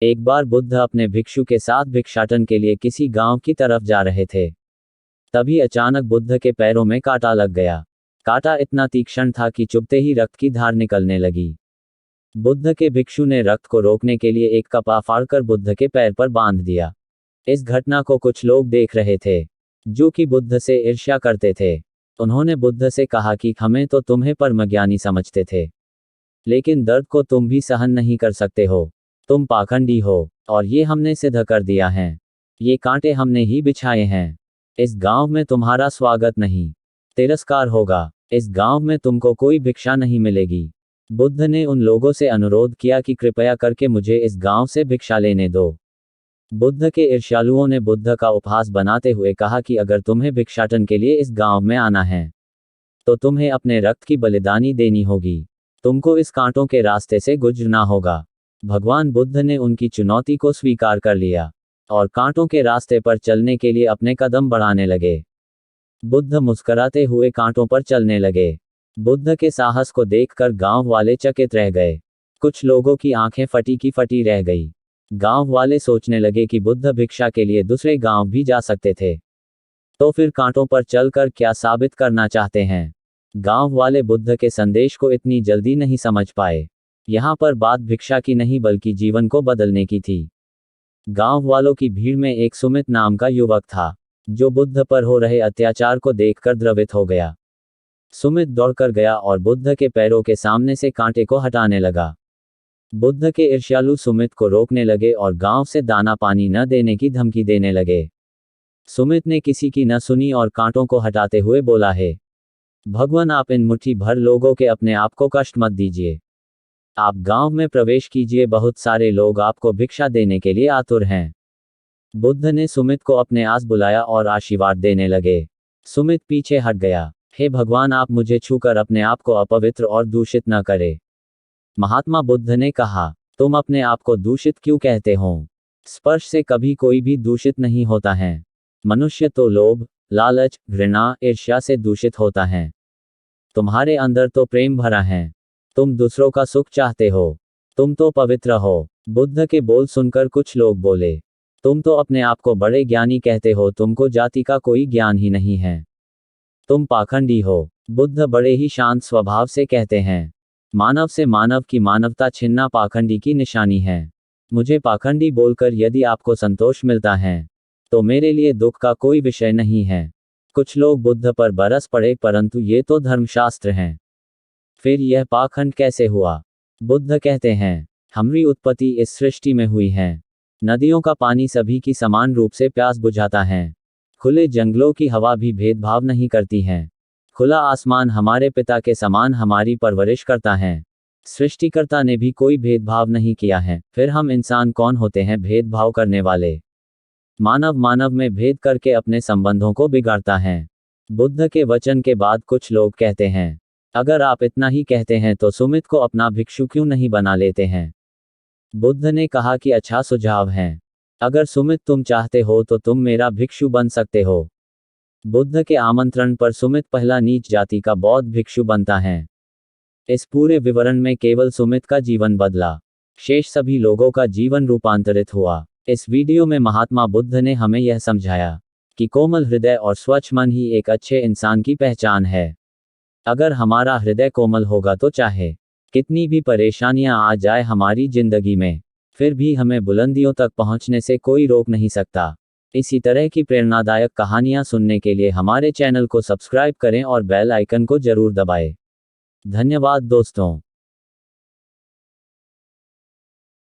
एक बार बुद्ध अपने भिक्षु के साथ भिक्षाटन के लिए किसी गांव की तरफ जा रहे थे। तभी अचानक बुद्ध के पैरों में कांटा लग गया। कांटा इतना तीक्ष्ण था कि चुभते ही रक्त की धार निकलने लगी। बुद्ध के भिक्षु ने रक्त को रोकने के लिए एक कपड़ा फाड़कर बुद्ध के पैर पर बांध दिया। इस घटना को कुछ लोग देख रहे थे, जो कि बुद्ध से ईर्ष्या करते थे। उन्होंने बुद्ध से कहा कि हमें तो तुम्हें परमज्ञानी समझते थे, लेकिन दर्द को तुम भी सहन नहीं कर सकते हो। तुम पाखंडी हो, और ये हमने सिद्ध कर दिया है। ये कांटे हमने ही बिछाए हैं। इस गांव में तुम्हारा स्वागत नहीं, तिरस्कार होगा। इस गांव में तुमको कोई भिक्षा नहीं मिलेगी। बुद्ध ने उन लोगों से अनुरोध किया कि कृपया करके मुझे इस गांव से भिक्षा लेने दो। बुद्ध के ईर्ष्यालुओं ने बुद्ध का उपहास बनाते हुए कहा कि अगर तुम्हें भिक्षाटन के लिए इस गांव में आना है, तो तुम्हें अपने रक्त की बलिदानी देनी होगी। तुमको इस कांटों के रास्ते से गुजरना होगा। भगवान बुद्ध ने उनकी चुनौती को स्वीकार कर लिया और कांटों के रास्ते पर चलने के लिए अपने कदम बढ़ाने लगे। बुद्ध मुस्कुराते हुए कांटों पर चलने लगे। बुद्ध के साहस को देखकर गांव वाले चकित रह गए। कुछ लोगों की आंखें फटी की फटी रह गई। गांव वाले सोचने लगे कि बुद्ध भिक्षा के लिए दूसरे गांव भी जा सकते थे, तो फिर कांटों पर चलकर क्या साबित करना चाहते हैं। गांव वाले बुद्ध के संदेश को इतनी जल्दी नहीं समझ पाए। यहाँ पर बात भिक्षा की नहीं बल्कि जीवन को बदलने की थी। गांव वालों की भीड़ में एक सुमित नाम का युवक था, जो बुद्ध पर हो रहे अत्याचार को देखकर द्रवित हो गया। सुमित दौड़कर गया और बुद्ध के पैरों के सामने से कांटे को हटाने लगा। बुद्ध के ईर्ष्यालु सुमित को रोकने लगे और गांव से दाना पानी न देने की धमकी देने लगे। सुमित ने किसी की न सुनी और कांटों को हटाते हुए बोला, है भगवान, आप इन मुट्ठी भर लोगों के अपने आप को कष्ट मत दीजिए। आप गांव में प्रवेश कीजिए, बहुत सारे लोग आपको भिक्षा देने के लिए आतुर हैं। बुद्ध ने सुमित को अपने आस बुलाया और आशीर्वाद देने लगे। सुमित पीछे हट गया। हे भगवान, आप मुझे छूकर अपने आप को अपवित्र और दूषित न करें। महात्मा बुद्ध ने कहा, तुम अपने आप को दूषित क्यों कहते हो? स्पर्श से कभी कोई भी दूषित नहीं होता है। मनुष्य तो लोभ, लालच, घृणा, ईर्ष्या से दूषित होता है। तुम्हारे अंदर तो प्रेम भरा है। तुम दूसरों का सुख चाहते हो। तुम तो पवित्र हो। बुद्ध के बोल सुनकर कुछ लोग बोले, तुम तो अपने आप को बड़े ज्ञानी कहते हो, तुमको जाति का कोई ज्ञान ही नहीं है। तुम पाखंडी हो। बुद्ध बड़े ही शांत स्वभाव से कहते हैं, मानव से मानव की मानवता छीनना पाखंडी की निशानी है। मुझे पाखंडी बोलकर यदि आपको संतोष मिलता है, तो मेरे लिए दुख का कोई विषय नहीं है। कुछ लोग बुद्ध पर बरस पड़े, परंतु ये तो धर्मशास्त्र हैं, फिर यह पाखंड कैसे हुआ? बुद्ध कहते हैं, हमारी उत्पत्ति इस सृष्टि में हुई है। नदियों का पानी सभी की समान रूप से प्यास बुझाता है। खुले जंगलों की हवा भी भेदभाव नहीं करती है। खुला आसमान हमारे पिता के समान हमारी परवरिश करता है। सृष्टिकर्ता ने भी कोई भेदभाव नहीं किया है, फिर हम इंसान कौन होते हैं भेदभाव करने वाले? मानव मानव में भेद करके अपने संबंधों को बिगाड़ता है। बुद्ध के वचन के बाद कुछ लोग कहते हैं, अगर आप इतना ही कहते हैं तो सुमित को अपना भिक्षु क्यों नहीं बना लेते हैं? बुद्ध ने कहा कि अच्छा सुझाव है। अगर सुमित तुम चाहते हो तो तुम मेरा भिक्षु बन सकते हो। बुद्ध के आमंत्रण पर सुमित पहला नीच जाति का बौद्ध भिक्षु बनता है। इस पूरे विवरण में केवल सुमित का जीवन बदला, शेष सभी लोगों का जीवन रूपांतरित हुआ। इस वीडियो में महात्मा बुद्ध ने हमें यह समझाया कि कोमल हृदय और स्वच्छ मन ही एक अच्छे इंसान की पहचान है। अगर हमारा हृदय कोमल होगा तो चाहे कितनी भी परेशानियां आ जाए हमारी जिंदगी में, फिर भी हमें बुलंदियों तक पहुंचने से कोई रोक नहीं सकता। इसी तरह की प्रेरणादायक कहानियां सुनने के लिए हमारे चैनल को सब्सक्राइब करें और बेल आइकन को जरूर दबाएं। धन्यवाद दोस्तों।